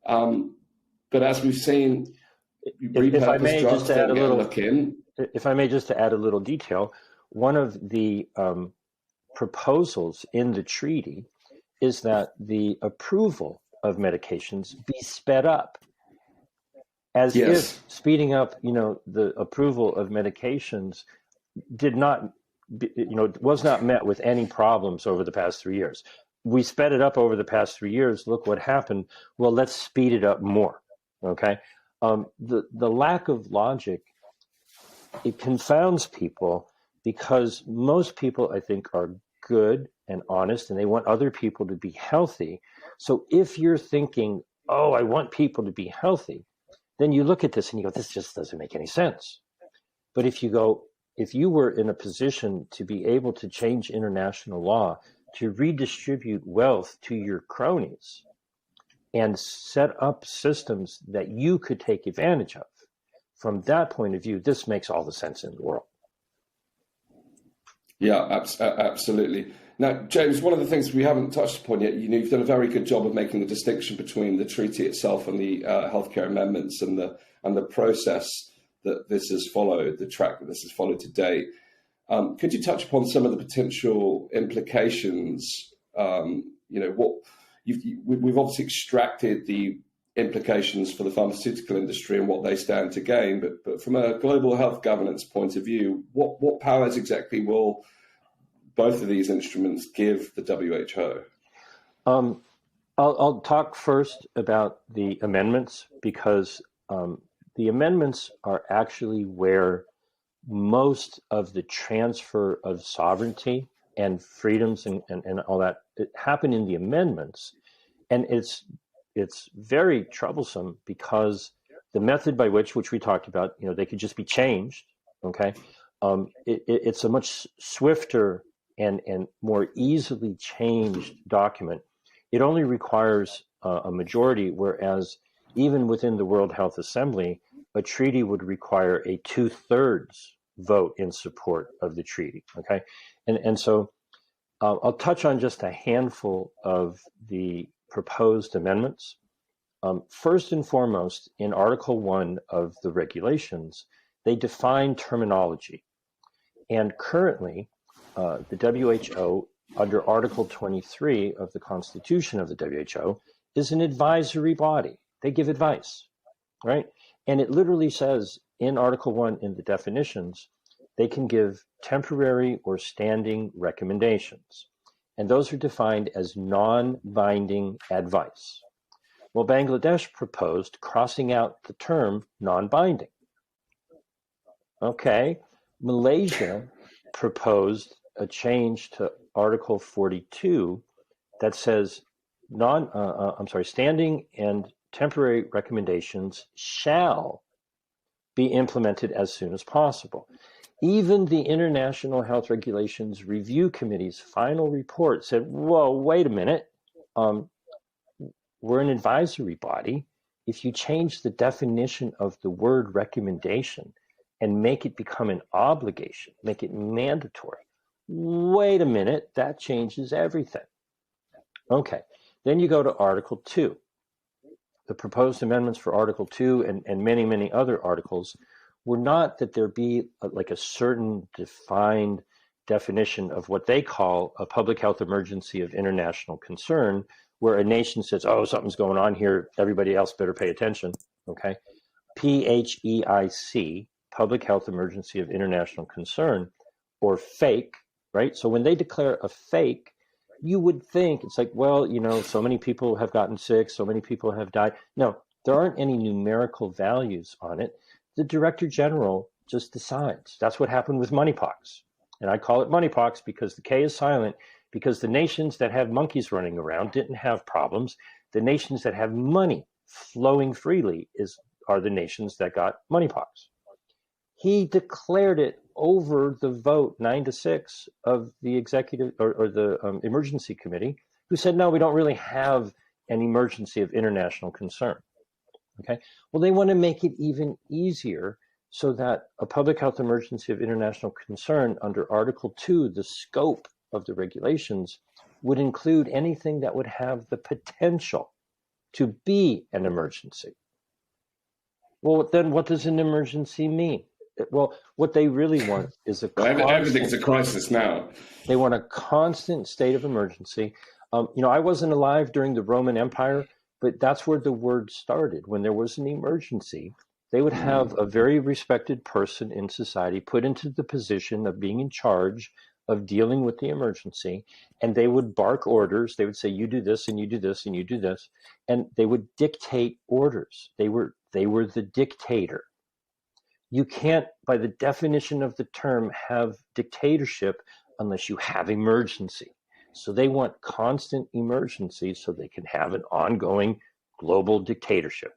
[SPEAKER 1] But as we've seen,
[SPEAKER 2] if I may
[SPEAKER 1] drugs
[SPEAKER 2] just add a little,
[SPEAKER 1] look in.
[SPEAKER 2] If I may just add a little detail, one of the proposals in the treaty is that the approval of medications be sped up, as if speeding up, the approval of medications was not met with any problems over the past 3 years. We sped it up over the past 3 years. Look what happened. Well, let's speed it up more. Okay. The lack of logic, it confounds people, because most people, I think, are good and honest, and they want other people to be healthy. So if you're thinking, oh, I want people to be healthy, then you look at this and you go, this just doesn't make any sense. But if you were in a position to be able to change international law to redistribute wealth to your cronies and set up systems that you could take advantage of, from that point of view, this makes all the sense in the world.
[SPEAKER 1] Yeah, absolutely. Now, James, one of the things we haven't touched upon yet, you've done a very good job of making the distinction between the treaty itself and the healthcare amendments and the process that this has followed, the track that this has followed to date. Could you touch upon some of the potential implications? We've obviously extracted the implications for the pharmaceutical industry and what they stand to gain, but from a global health governance point of view, what powers exactly will both of these instruments give the WHO?
[SPEAKER 2] I'll talk first about the amendments, because the amendments are actually where most of the transfer of sovereignty and freedoms and all that happen in the amendments. And it's very troublesome, because the method by which we talked about, they could just be changed. Okay. It's a much swifter and more easily changed document. It only requires a majority, whereas even within the World Health Assembly, a treaty would require a 2/3 vote in support of the treaty. Okay. And so I'll touch on just a handful of the proposed amendments. First and foremost, in Article 1 of the regulations, they define terminology. And currently, the WHO, under Article 23 of the Constitution of the WHO, is an advisory body. They give advice, right? And it literally says in Article 1 in the definitions, they can give temporary or standing recommendations. And those are defined as non-binding advice. Well, Bangladesh proposed crossing out the term non-binding. Okay. Malaysia proposed a change to Article 42 that says standing and temporary recommendations shall be implemented as soon as possible. Even the International Health Regulations Review Committee's final report said, whoa, wait a minute. We're an advisory body. If you change the definition of the word recommendation and make it become an obligation, make it mandatory, wait a minute, that changes everything. Okay, then you go to Article 2. The proposed amendments for Article 2 and many, many other articles were not that there be like a certain defined definition of what they call a public health emergency of international concern, where a nation says, oh, something's going on here, everybody else better pay attention, okay? PHEIC, Public Health Emergency of International Concern, or FAKE, right? So when they declare a fake, you would think it's like, well, so many people have gotten sick, so many people have died. No, there aren't any numerical values on it. The Director General just decides. That's what happened with monkeypox. And I call it monkeypox because the K is silent, because the nations that have monkeys running around didn't have problems. The nations that have money flowing freely are the nations that got monkeypox. He declared it over the vote 9-6 of the executive or the emergency committee, who said, no, we don't really have an emergency of international concern. Okay. Well, they want to make it even easier so that a public health emergency of international concern under Article 2, the scope of the regulations, would include anything that would have the potential to be an emergency. Well, then what does an emergency mean? Well, what they really want is
[SPEAKER 3] everything's a crisis now.
[SPEAKER 2] They want a constant state of emergency. I wasn't alive during the Roman Empire, but that's where the word started. When there was an emergency, they would have a very respected person in society put into the position of being in charge of dealing with the emergency, and they would bark orders. They would say, you do this, and you do this, and you do this, and they would dictate orders. They were the dictator. You can't, by the definition of the term, have dictatorship unless you have emergency. So they want constant emergency so they can have an ongoing global dictatorship.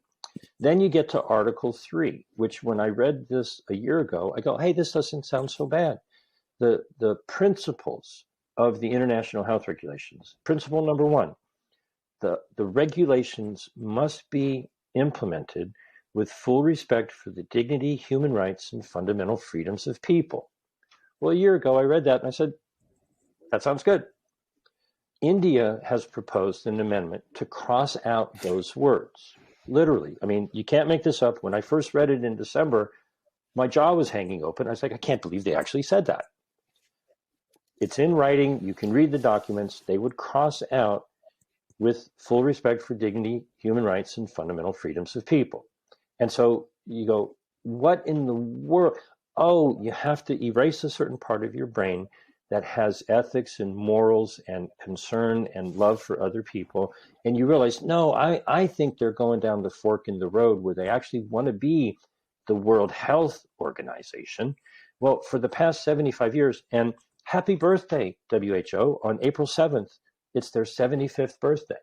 [SPEAKER 2] Then you get to Article 3, which when I read this a year ago, I go, hey, this doesn't sound so bad. The principles of the international health regulations. Principle number 1, the regulations must be implemented with full respect for the dignity, human rights, and fundamental freedoms of people. Well, a year ago, I read that and I said, that sounds good. India has proposed an amendment to cross out those words. Literally. I mean, you can't make this up. When I first read it in December, my jaw was hanging open. I was like, I can't believe they actually said that. It's in writing. You can read the documents. They would cross out with full respect for dignity, human rights, and fundamental freedoms of people. And so you go, what in the world? Oh, you have to erase a certain part of your brain that has ethics and morals and concern and love for other people. And you realize, no, I think they're going down the fork in the road where they actually want to be the World Health Organization. Well, for the past 75 years, and happy birthday, WHO, on April 7th, it's their 75th birthday.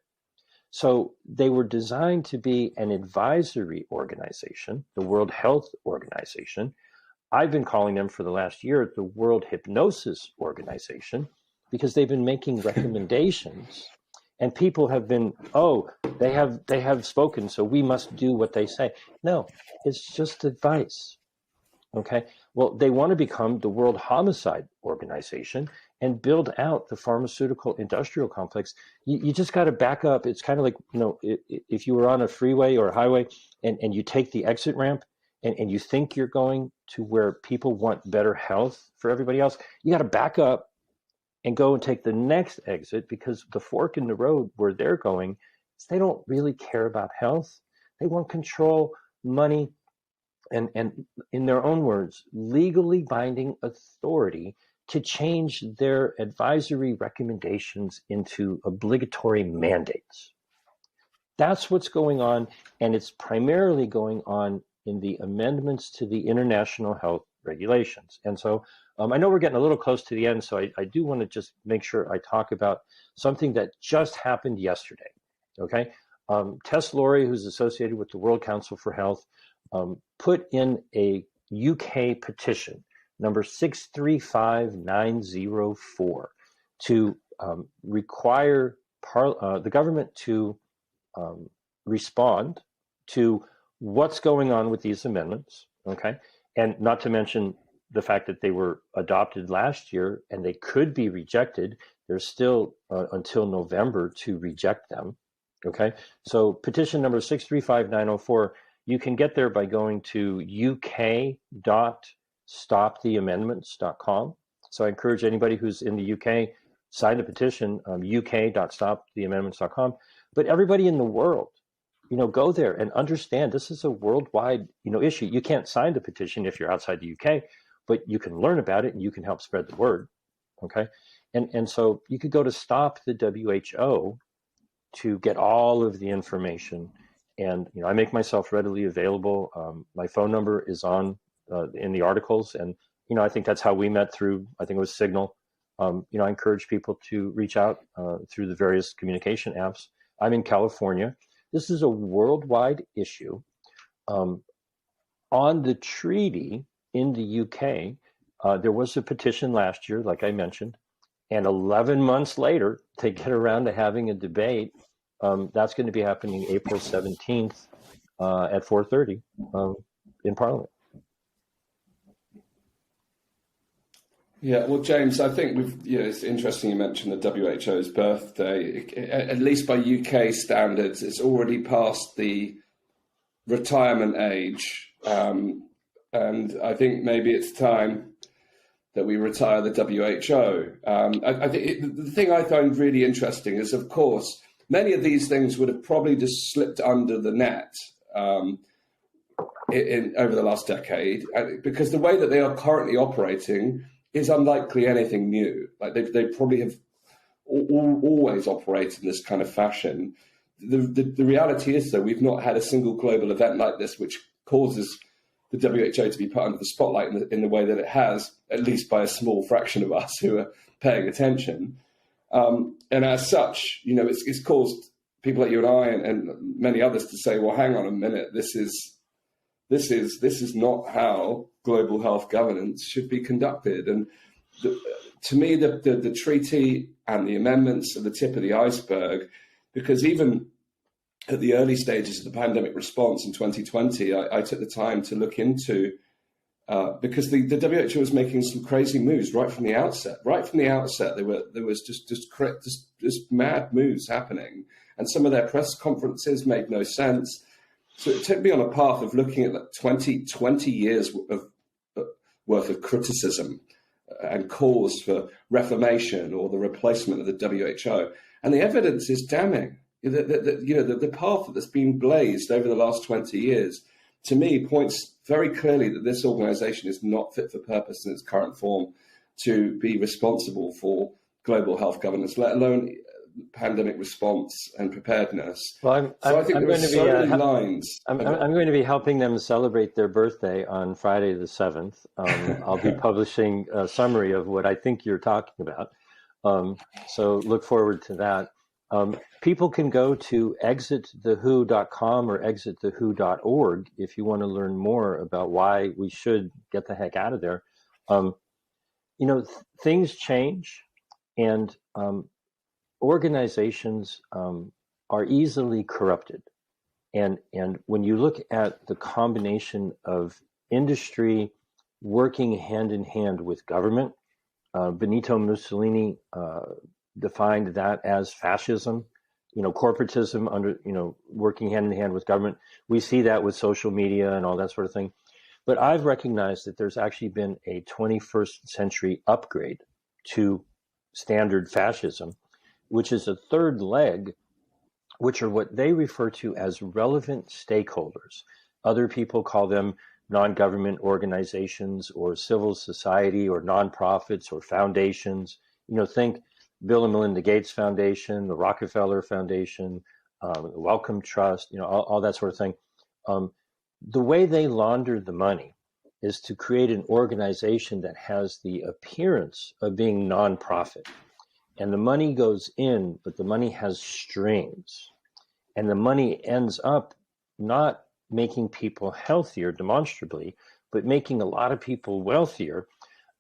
[SPEAKER 2] So they were designed to be an advisory organization, the World Health Organization. I've been calling them for the last year the World Hypnosis Organization because they've been making recommendations and people have been, they have spoken, so we must do what they say. No, it's just advice. Okay. Well, they want to become the World Homicide Organization and build out the pharmaceutical industrial complex. You just got to back up. It's kind of like, if you were on a freeway or a highway and you take the exit ramp and you think you're going to where people want better health for everybody else, you got to back up and go and take the next exit, because the fork in the road where they're going is they don't really care about health. They want control, money, and in their own words, legally binding authority to change their advisory recommendations into obligatory mandates. That's what's going on, and it's primarily going on in the amendments to the international health regulations. And so I know we're getting a little close to the end, so I do want to just make sure I talk about something that just happened yesterday, okay? Tess Lawrie, who's associated with the World Council for Health, put in a UK petition, number 635904, to require the government to respond to what's going on with these amendments, okay? And not to mention the fact that they were adopted last year and they could be rejected. There's still until November to reject them, okay? So petition number 635904, you can get there by going to uk.stoptheamendments.com. So I encourage anybody who's in the UK, sign the petition, uk.stoptheamendments.com. But everybody in the world, go there and understand this is a worldwide, issue. You can't sign the petition if you're outside the UK, but you can learn about it and you can help spread the word. Okay. And so you could go to Stop the WHO to get all of the information. And, I make myself readily available. My phone number is on in the articles. And, I think that's how we met through, I think it was Signal. I encourage people to reach out through the various communication apps. I'm in California. This is a worldwide issue. On the treaty in the UK, there was a petition last year, like I mentioned, and 11 months later, they get around to having a debate. That's going to be happening April 17th at 4:30 in Parliament.
[SPEAKER 3] Yeah, well, James, I think it's interesting you mentioned the WHO's birthday. At least by UK standards, it's already past the retirement age. And I think maybe it's time that we retire the WHO. I think the thing I find really interesting is, of course, many of these things would have probably just slipped under the net over the last decade, because the way that they are currently operating is unlikely anything new. Like they probably have always operated in this kind of fashion. The reality is, though, we've not had a single global event like this which causes the WHO to be put under the spotlight in the way that it has, at least by a small fraction of us who are paying attention. And as such, it's caused people like you and I and many others to say, well, hang on a minute, this is not how global health governance should be conducted. And to me, the treaty and the amendments are the tip of the iceberg, because even at the early stages of the pandemic response in 2020, I took the time to look into, because the WHO was making some crazy moves right from the outset. Right from the outset, there was just mad moves happening, and some of their press conferences made no sense. So it took me on a path of looking at like 20 years worth of criticism and calls for reformation or the replacement of the WHO, and the evidence is damning. The path that's been blazed over the last 20 years, to me, points very clearly that this organization is not fit for purpose in its current form to be responsible for global health governance, let alone pandemic response and preparedness.
[SPEAKER 2] Well,
[SPEAKER 3] I think there are so many lines.
[SPEAKER 2] I'm going to be helping them celebrate their birthday on Friday the 7th. I'll be publishing a summary of what I think you're talking about. So look forward to that. People can go to exitthewho.com or exitthewho.org if you want to learn more about why we should get the heck out of there. Things change, and organizations are easily corrupted. And when you look at the combination of industry working hand in hand with government, Benito Mussolini defined that as fascism, corporatism under, working hand in hand with government. We see that with social media and all that sort of thing. But I've recognized that there's actually been a 21st century upgrade to standard fascism, which is a third leg, which are what they refer to as relevant stakeholders. Other people call them non-government organizations or civil society or nonprofits or foundations. Think Bill and Melinda Gates Foundation, the Rockefeller Foundation, the Wellcome Trust, all that sort of thing. The way they launder the money is to create an organization that has the appearance of being nonprofit. And the money goes in, but the money has strings. And the money ends up not making people healthier demonstrably, but making a lot of people wealthier.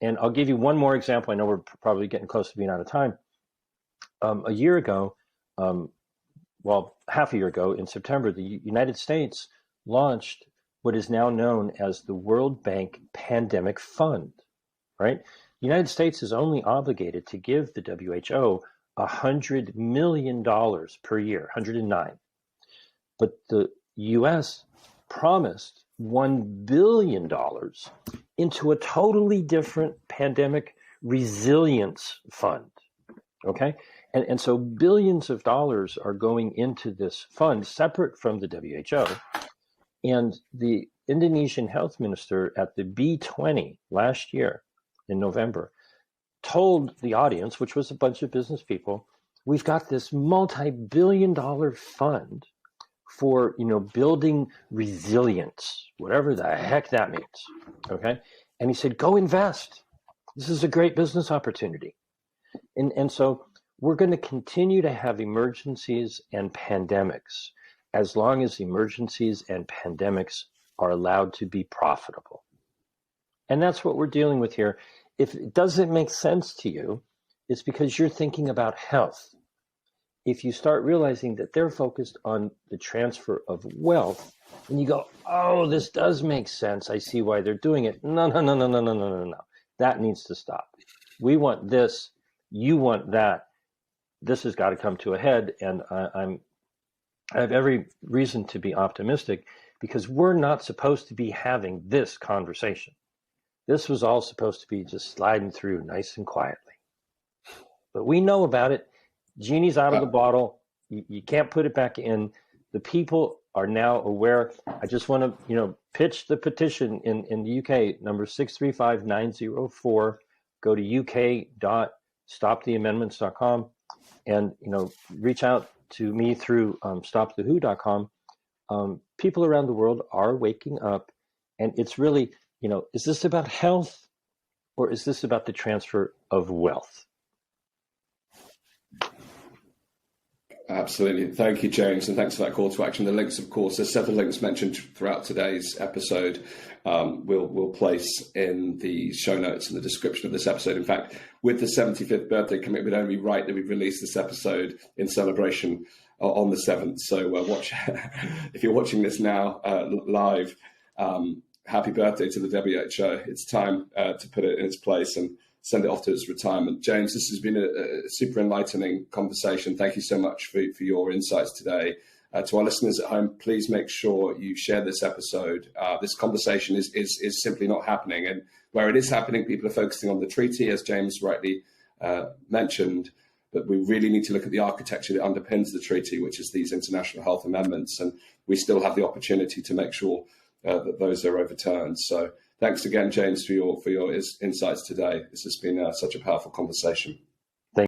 [SPEAKER 2] And I'll give you one more example. I know we're probably getting close to being out of time. A year ago, half a year ago in September, the United States launched what is now known as the World Bank Pandemic Fund, right? The United States is only obligated to give the WHO $100 million per year, 109. But the US promised $1 billion into a totally different pandemic resilience fund, okay? And so billions of dollars are going into this fund separate from the WHO. And the Indonesian health minister at the B20 last year in November told the audience, which was a bunch of business people, we've got this multi-billion-dollar fund for, building resilience, whatever the heck that means. Okay. And he said, go invest. This is a great business opportunity. And so we're going to continue to have emergencies and pandemics as long as emergencies and pandemics are allowed to be profitable. And that's what we're dealing with here. If it doesn't make sense to you, it's because you're thinking about health. If you start realizing that they're focused on the transfer of wealth, and you go, oh, this does make sense. I see why they're doing it. No. That needs to stop. We want this. You want that. This has got to come to a head. And I have every reason to be optimistic, because we're not supposed to be having this conversation. This was all supposed to be just sliding through nice and quietly. But we know about it. Genie's out of the bottle. You can't put it back in. The people are now aware. I just want to, pitch the petition in the UK, number 635904. Go to uk.stoptheamendments.com and, reach out to me through stopthewho.com. People around the world are waking up, and it's really, is this about health or is this about the transfer of wealth?
[SPEAKER 3] Absolutely. Thank you, James, and thanks for that call to action. The links, of course, there's several links mentioned throughout today's episode. We'll place in the show notes and the description of this episode. In fact, with the 75th birthday coming, it would only be right that we release this episode in celebration on the 7th. So watch if you're watching this now live. Happy birthday to the WHO. It's time to put it in its place and send it off to its retirement. James, this has been a super enlightening conversation. Thank you so much for your insights today. To our listeners at home, please make sure you share this episode. This conversation is simply not happening. And where it is happening, people are focusing on the treaty, as James rightly mentioned. But we really need to look at the architecture that underpins the treaty, which is these international health amendments. And we still have the opportunity to make sure that those are overturned. So thanks again, James, for your insights today. This has been such a powerful conversation.